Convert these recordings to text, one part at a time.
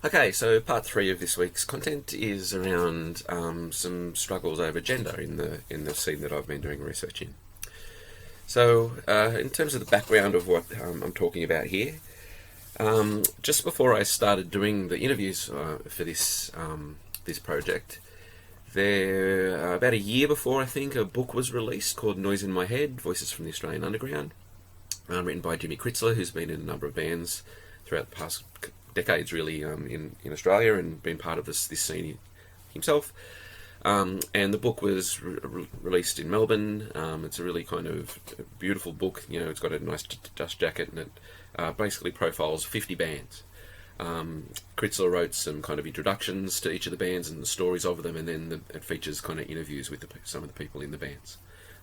Okay, so part three of this week's content is around some struggles over gender in the scene that I've been doing research in. So, in terms of the background of what I'm talking about here, just before I started doing the interviews for this project, there about a year before, I think, a book was released called Noise in My Head: Voices from the Australian Underground, written by Jimmy Kritzler, who's been in a number of bands throughout the past decades, really, in Australia, and been part of this scene himself. And the book was released in Melbourne. It's a really kind of beautiful book. You know, it's got a nice dust jacket, and it basically profiles 50 bands. Kritzler wrote some kind of introductions to each of the bands and the stories of them, and then it features kind of interviews with some of the people in the bands.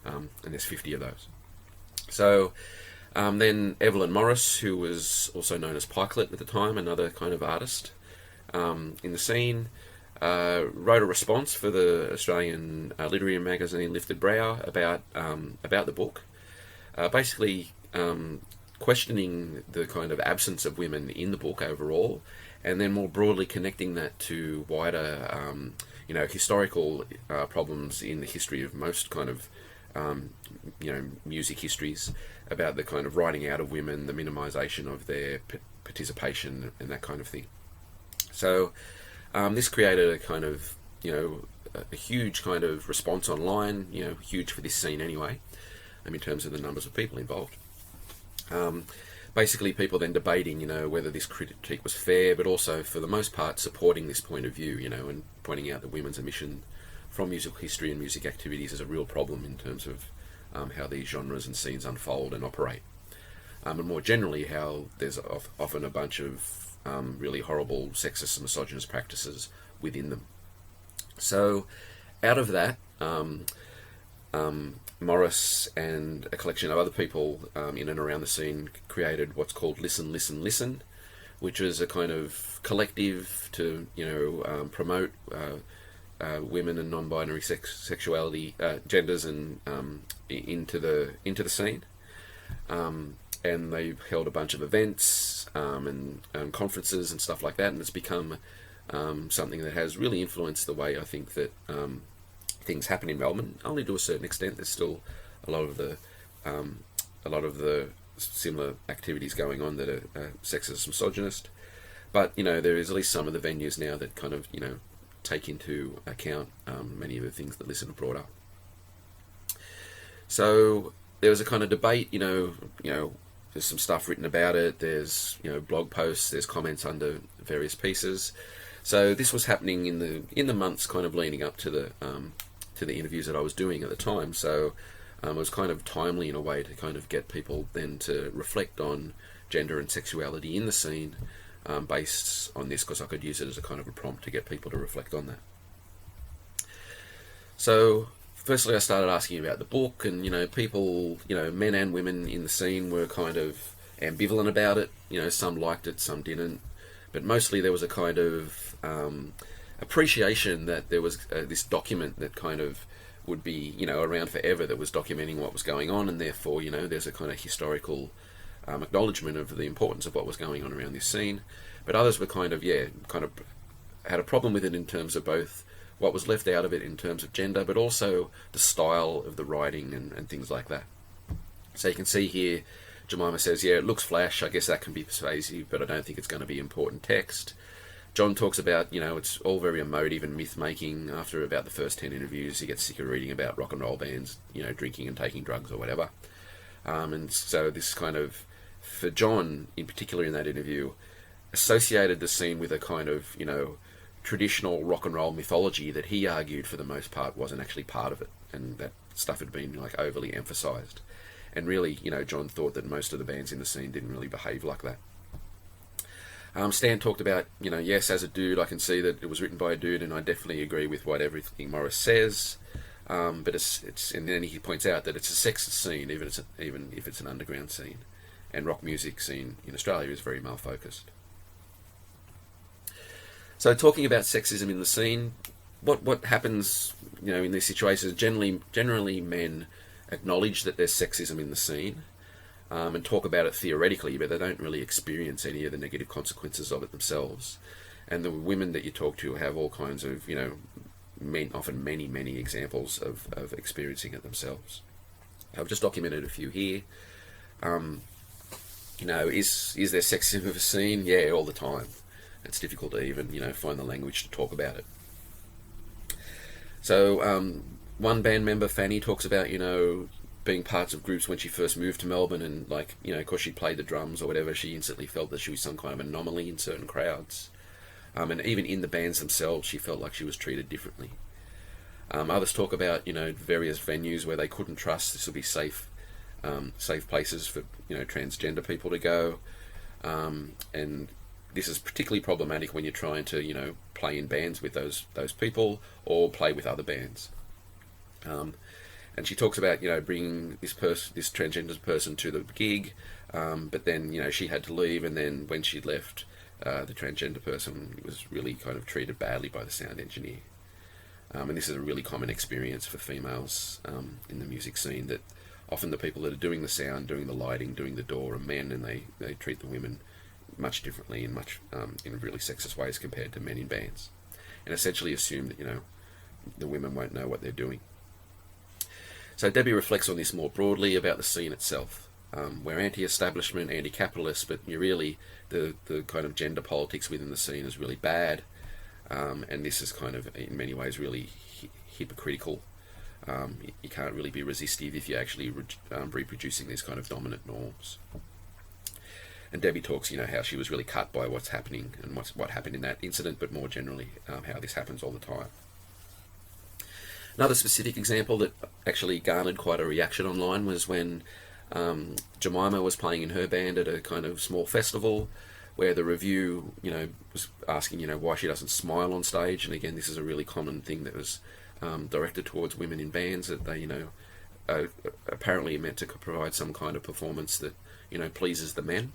And there's 50 of those. So then Evelyn Morris, who was also known as Pikelet at the time, another kind of artist in the scene, wrote a response for the Australian literary magazine Lifted Brow about the book, basically questioning the kind of absence of women in the book overall, and then more broadly connecting that to wider, historical problems in the history of most kind of music histories, about the kind of writing out of women, the minimisation of their participation, and that kind of thing. So this created a kind of, a huge kind of response online, huge for this scene anyway, in terms of the numbers of people involved. Basically, people then debating, whether this critique was fair, but also, for the most part, supporting this point of view, and pointing out that women's omission from musical history and music activities is a real problem in terms of how these genres and scenes unfold and operate. And more generally, how there's often a bunch of really horrible sexist and misogynist practices within them. So, out of that, Morris and a collection of other people in and around the scene created what's called Listen, Listen, Listen, which is a kind of collective to promote women and non-binary sexuality, genders, and into the scene. And they held a bunch of events and conferences and stuff like that, and it's become something that has really influenced the way I think that things happen in Melbourne. Only to a certain extent. There's still a lot of the similar activities going on that are sexist, misogynist, but there is at least some of the venues now that kind of take into account many of the things that Listen brought up. So there was a kind of debate, there's some stuff written about it, there's blog posts, there's comments under various pieces. So this was happening in the months kind of leading up to the interviews that I was doing at the time. So it was kind of timely in a way to kind of get people then to reflect on gender and sexuality in the scene, based on this, because I could use it as a kind of a prompt to get people to reflect on that. So firstly, I started asking about the book, and people, men and women in the scene were kind of ambivalent about it. Some liked it, some didn't, but mostly there was a kind of appreciation that there was this document that kind of would be around forever, that was documenting what was going on, and therefore there's a kind of historical acknowledgement of the importance of what was going on around this scene. But others were kind of had a problem with it in terms of both what was left out of it in terms of gender, but also the style of the writing and things like that. So you can see here, Jemima says, it looks flash, I guess that can be persuasive, but I don't think it's going to be important text. John talks about, it's all very emotive and myth-making. After about the first 10 interviews, he gets sick of reading about rock and roll bands, drinking and taking drugs or whatever. And so this kind of, for John, in particular in that interview, associated the scene with a kind of, traditional rock and roll mythology that he argued for the most part wasn't actually part of it, and that stuff had been overly emphasised. And really, John thought that most of the bands in the scene didn't really behave like that. Stan talked about, yes, as a dude, I can see that it was written by a dude, and I definitely agree with everything Morris says. But it's and then he points out that it's a sexist scene, even if it's an underground scene, and rock music scene in Australia is very male focused. So talking about sexism in the scene, what happens, in these situations? Generally, men acknowledge that there's sexism in the scene, and talk about it theoretically, but they don't really experience any of the negative consequences of it themselves. And the women that you talk to have all kinds of, often many examples of experiencing it themselves. I've just documented a few here. Is there sexism of a scene? Yeah, all the time. It's difficult to even, find the language to talk about it. So, one band member, Fanny, talks about, being parts of groups when she first moved to Melbourne, and because she played the drums or whatever, she instantly felt that she was some kind of anomaly in certain crowds. And even in the bands themselves, she felt like she was treated differently. Others talk about, various venues where they couldn't trust this will be safe places for, transgender people to go. And this is particularly problematic when you're trying to, play in bands with those people or play with other bands. And she talks about, bringing this transgender person to the gig, but then, she had to leave, and then when she left, the transgender person was really kind of treated badly by the sound engineer. And this is a really common experience for females in the music scene, that often the people that are doing the sound, doing the lighting, doing the door are men, and they treat the women much differently and much in really sexist ways compared to men in bands, and essentially assume that the women won't know what they're doing. So Debbie reflects on this more broadly about the scene itself. We're anti-establishment, anti-capitalist, but the kind of gender politics within the scene is really bad, and this is kind of in many ways really hypocritical. You can't really be resistive if you're actually reproducing these kind of dominant norms. And Debbie talks, how she was really cut by what's happening and what happened in that incident, but more generally, how this happens all the time. Another specific example that actually garnered quite a reaction online was when Jemima was playing in her band at a kind of small festival, where the review, was asking, why she doesn't smile on stage. And again, this is a really common thing that was directed towards women in bands, that they, apparently meant to provide some kind of performance that, pleases the men.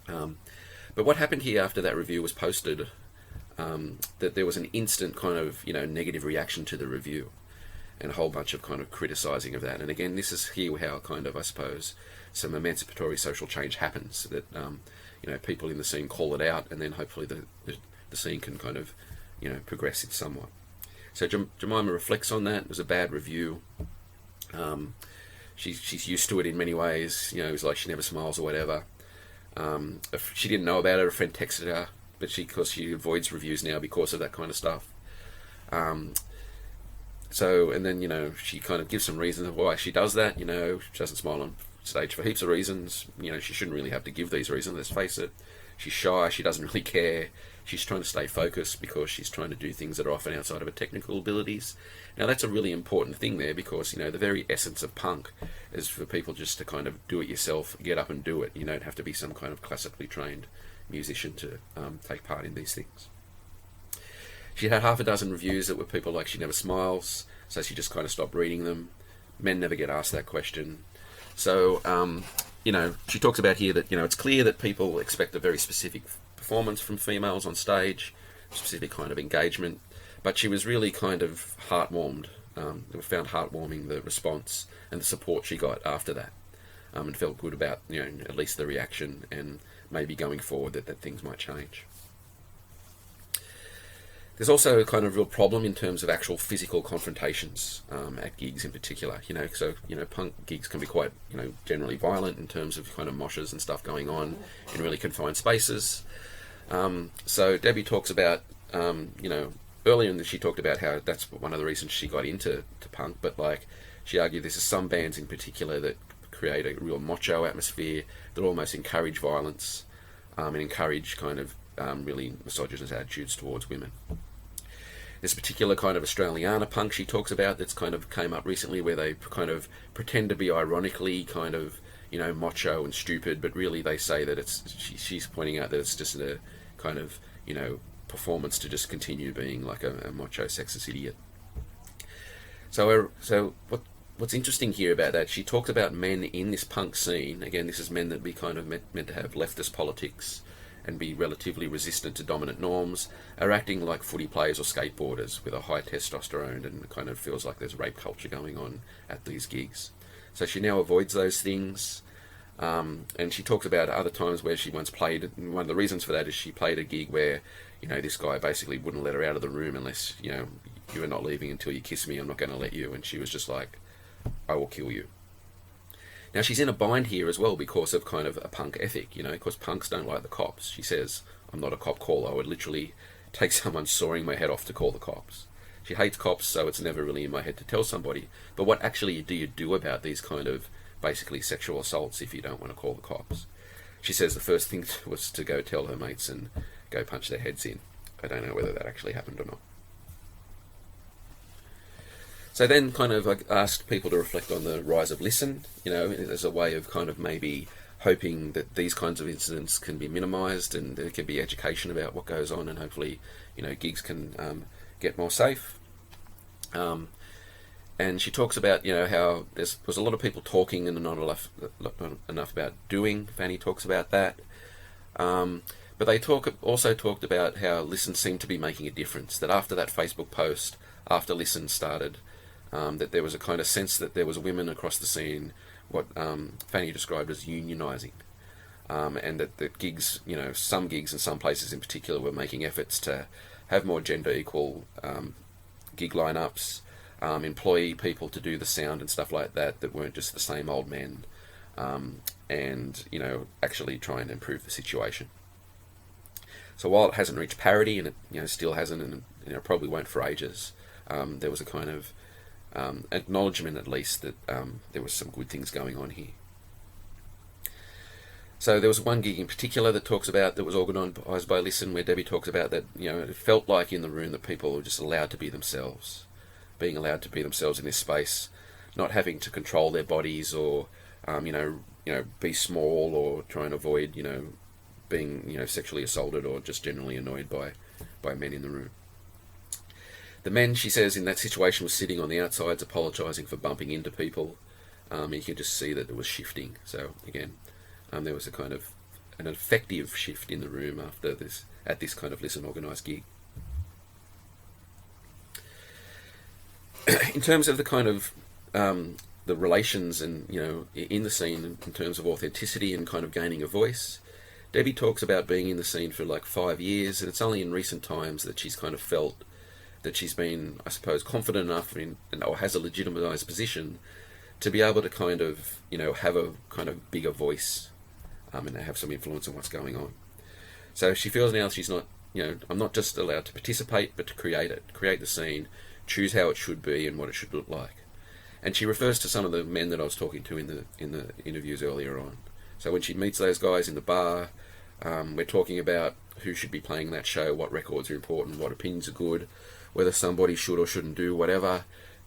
But what happened here after that review was posted, that there was an instant kind of, negative reaction to the review, and a whole bunch of kind of criticising of that. And again, this is here how kind of, I suppose, some emancipatory social change happens, that, people in the scene call it out, and then hopefully the scene can kind of, progress it somewhat. So Jemima reflects on that. It was a bad review. She's used to it in many ways. It's like she never smiles or whatever. If she didn't know about it, a friend texted her, but because she avoids reviews now because of that kind of stuff. And then, she kind of gives some reasons of why she does that. She doesn't smile on stage for heaps of reasons. She shouldn't really have to give these reasons, let's face it. She's shy, she doesn't really care. She's trying to stay focused because she's trying to do things that are often outside of her technical abilities. Now, that's a really important thing there, because, the very essence of punk is for people just to kind of do it yourself, get up and do it. You don't have to be some kind of classically trained musician to take part in these things. She had half a dozen reviews that were people like she never smiles, so she just kind of stopped reading them. Men never get asked that question. So, she talks about here that, it's clear that people expect a very specific performance from females on stage, specific kind of engagement, but she was really kind of heartwarmed. Found heartwarming the response and the support she got after that, and felt good about, at least the reaction, and maybe going forward that things might change. There's also a kind of real problem in terms of actual physical confrontations at gigs in particular. So punk gigs can be quite, generally violent in terms of kind of moshes and stuff going on in really confined spaces. So Debbie talks about, earlier in this she talked about how that's one of the reasons she got into punk, but she argued there's some bands in particular that create a real macho atmosphere that almost encourage violence and encourage kind of really misogynist attitudes towards women. This particular kind of Australiana punk she talks about that's kind of came up recently, where they kind of pretend to be ironically kind of, macho and stupid, but really they say that she's pointing out that it's just a kind of, performance to just continue being like a macho sexist idiot. So what's interesting here about that, she talks about men in this punk scene. Again, this is men that be kind of meant to have leftist politics and be relatively resistant to dominant norms, are acting like footy players or skateboarders with a high testosterone, and kind of feels like there's rape culture going on at these gigs. So she now avoids those things, and she talks about other times where she once played, and one of the reasons for that is she played a gig where, this guy basically wouldn't let her out of the room unless, you are not leaving until you kiss me. I'm not going to let you. And she was just like, I will kill you. Now, she's in a bind here as well because of kind of a punk ethic, because punks don't like the cops. She says, I'm not a cop caller. I would literally take someone sawing my head off to call the cops. She hates cops, so it's never really in my head to tell somebody. But what actually do you do about these kind of basically sexual assaults if you don't want to call the cops? She says the first thing was to go tell her mates and go punch their heads in. I don't know whether that actually happened or not. So then kind of I asked people to reflect on the rise of Listen, as a way of kind of maybe hoping that these kinds of incidents can be minimised and there can be education about what goes on, and hopefully, gigs can get more safe. And she talks about, how there was a lot of people talking and not enough about doing. Fanny talks about that. But they also talked about how Listen seemed to be making a difference, that after that Facebook post, after Listen started, that there was a kind of sense that there was women across the scene, what Fanny described as unionising, and that the gigs, some gigs and some places in particular were making efforts to have more gender equal gig lineups, employ people to do the sound and stuff like that weren't just the same old men, and actually try and improve the situation. So while it hasn't reached parity, and it still hasn't, and probably won't for ages, there was a kind of acknowledgement, at least, that there was some good things going on here. So there was one gig in particular that was organised by Listen, where Debbie talks about that, it felt like in the room that people were just allowed to be themselves, being allowed to be themselves in this space, not having to control their bodies or, be small or try and avoid, being, sexually assaulted or just generally annoyed by men in the room. The men, she says, in that situation were sitting on the outsides apologising for bumping into people. You can just see that it was shifting. So again, there was a kind of an effective shift in the room at this kind of Listen organised gig. In terms of the kind of the relations and in the scene in terms of authenticity and kind of gaining a voice, Debbie talks about being in the scene for like 5 years, and it's only in recent times that she's kind of felt that she's been, I suppose, confident enough or has a legitimised position to be able to kind of, have a kind of bigger voice and have some influence on what's going on. So she feels now she's not, I'm not just allowed to participate, but to create the scene, choose how it should be and what it should look like. And she refers to some of the men that I was talking to in the interviews earlier on. So when she meets those guys in the bar, we're talking about who should be playing that show, what records are important, what opinions are good, whether somebody should or shouldn't do whatever.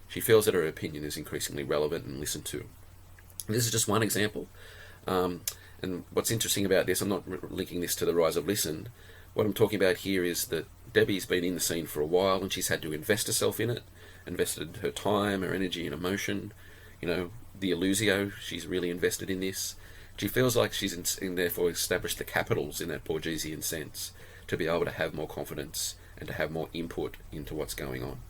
She feels that her opinion is increasingly relevant and listened to. And this is just one example. And what's interesting about this, I'm not linking this to the rise of Listen. What I'm talking about here is that Debbie's been in the scene for a while and she's had to invest herself in it, invested her time, her energy and emotion. The Illusio, she's really invested in this. She feels like she's therefore established the capitals in that Borgesian sense to be able to have more confidence and to have more input into what's going on.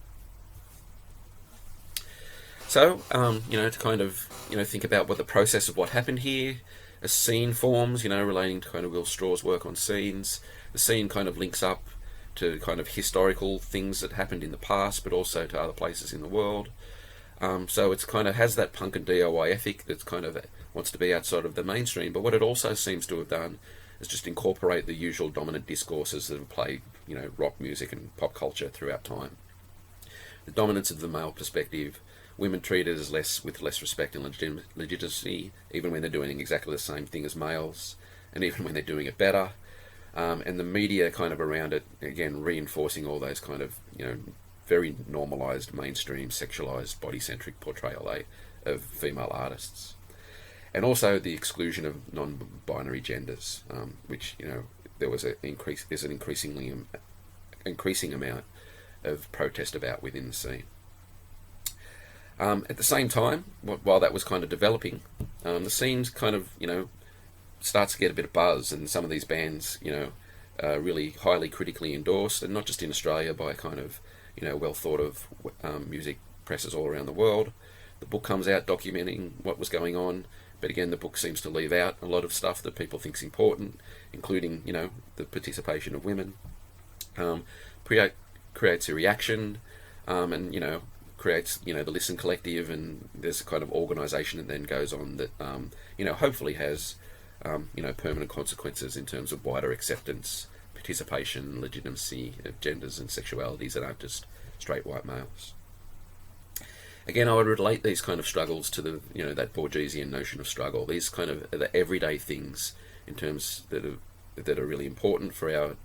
So, to kind of, think about what the process of what happened here. A scene forms, relating to kind of Will Straw's work on scenes. The scene kind of links up to kind of historical things that happened in the past, but also to other places in the world. So it's kind of has that punk and DIY ethic that's kind of wants to be outside of the mainstream. But what it also seems to have done is just incorporate the usual dominant discourses that have played, rock music and pop culture throughout time. The dominance of the male perspective, women treated as with less respect and legitimacy, even when they're doing exactly the same thing as males, and even when they're doing it better. And the media kind of around it, again, reinforcing all those kind of, very normalised, mainstream, sexualised, body-centric portrayal of female artists. And also the exclusion of non-binary genders, which, there's an increasing amount of protest about within the scene. At the same time, while that was kind of developing, the scene's kind of, starts to get a bit of buzz, and some of these bands, really highly critically endorsed, and not just in Australia, by kind of, well thought of music presses all around the world. The book comes out documenting what was going on, but again, the book seems to leave out a lot of stuff that people think's important, including, the participation of women. um, creates a reaction, and creates the Listen Collective, and there's a kind of organisation that then goes on that hopefully has permanent consequences in terms of wider acceptance, participation, legitimacy of genders and sexualities that aren't just straight white males. Again, I would relate these kind of struggles to the that Borgesian notion of struggle. These kind of are the everyday things in terms that are really important for our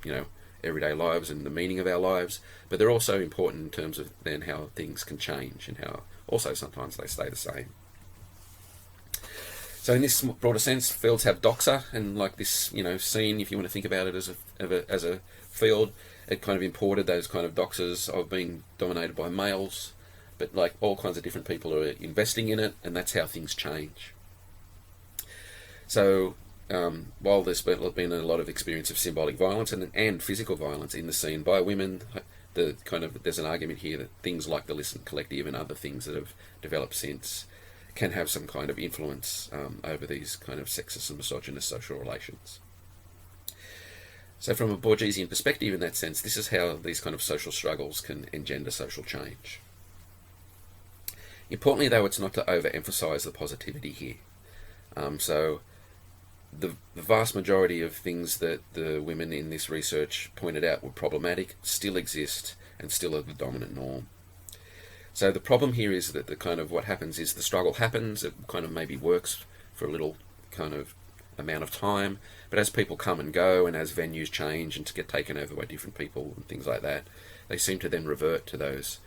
everyday lives and the meaning of our lives, but they're also important in terms of then how things can change and how also sometimes they stay the same. So in this broader sense, fields have doxa, and like this scene, if you want to think about it as a field, it kind of imported those kind of doxas of being dominated by males, but like all kinds of different people are investing in it, and that's how things change. So while there's been a lot of experience of symbolic violence and physical violence in the scene by women, there's an argument here that things like the Listen Collective and other things that have developed since can have some kind of influence over these kind of sexist and misogynist social relations. So from a Borgesian perspective, in that sense, this is how these kind of social struggles can engender social change. Importantly, though, it's not to overemphasise the positivity here. So the vast majority of things that the women in this research pointed out were problematic still exist and still are the dominant norm. So the problem here is that the kind of what happens is the struggle happens, it kind of maybe works for a little kind of amount of time, but as people come and go and as venues change and to get taken over by different people and things like that, they seem to then revert to those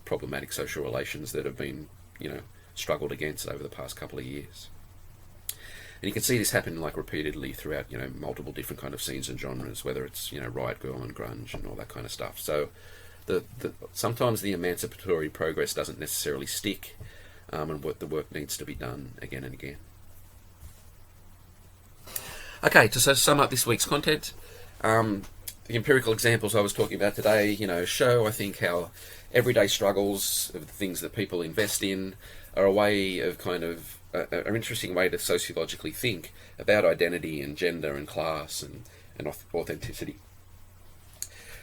problematic social relations that have been struggled against over the past couple of years. And you can see this happen like repeatedly throughout multiple different kind of scenes and genres, whether it's riot girl and grunge and all that kind of stuff. So sometimes the emancipatory progress doesn't necessarily stick, and the work needs to be done again and again. Okay, to sum up this week's content, the empirical examples I was talking about today, show, I think, how everyday struggles of the things that people invest in are a way of an interesting way to sociologically think about identity and gender and class and authenticity.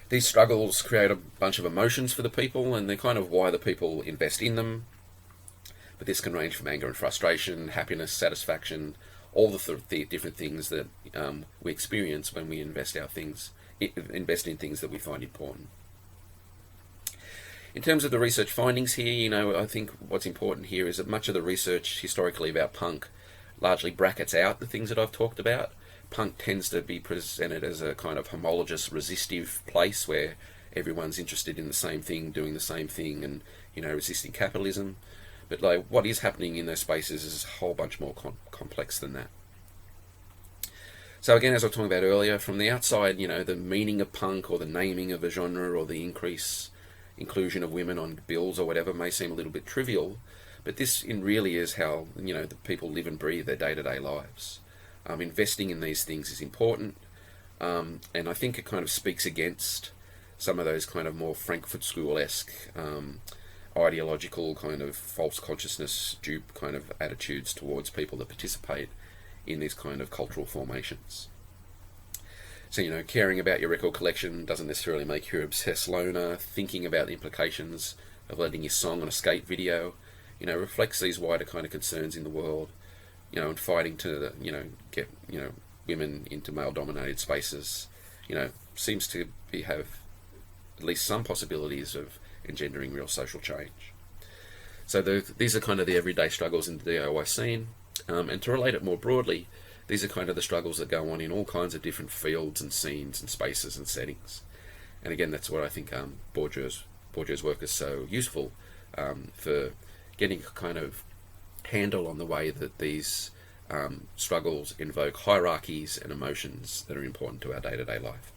These struggles create a bunch of emotions for the people, and they're kind of why the people invest in them. But this can range from anger and frustration, happiness, satisfaction, all the different things that we experience when we invest in things that we find important. In terms of the research findings here, I think what's important here is that much of the research historically about punk largely brackets out the things that I've talked about. Punk tends to be presented as a kind of homologous, resistive place where everyone's interested in the same thing, doing the same thing, and resisting capitalism. But like what is happening in those spaces is a whole bunch more complex than that. So again, as I was talking about earlier, from the outside, the meaning of punk or the naming of a genre or the inclusion of women on bills or whatever may seem a little bit trivial, but this really is how the people live and breathe their day-to-day lives. Investing in these things is important, and I think it kind of speaks against some of those kind of more Frankfurt School-esque ideological kind of false consciousness dupe kind of attitudes towards people that participate in these kind of cultural formations. So, caring about your record collection doesn't necessarily make you an obsessed loner. Thinking about the implications of letting your song on a skate video, reflects these wider kind of concerns in the world, and fighting to, get, women into male-dominated spaces, seems to have at least some possibilities of engendering real social change. So these are kind of the everyday struggles in the DIY scene, and to relate it more broadly, these are kind of the struggles that go on in all kinds of different fields and scenes and spaces and settings. And again, that's what I think Bourdieu's work is so useful for getting a kind of handle on the way that these struggles invoke hierarchies and emotions that are important to our day-to-day life.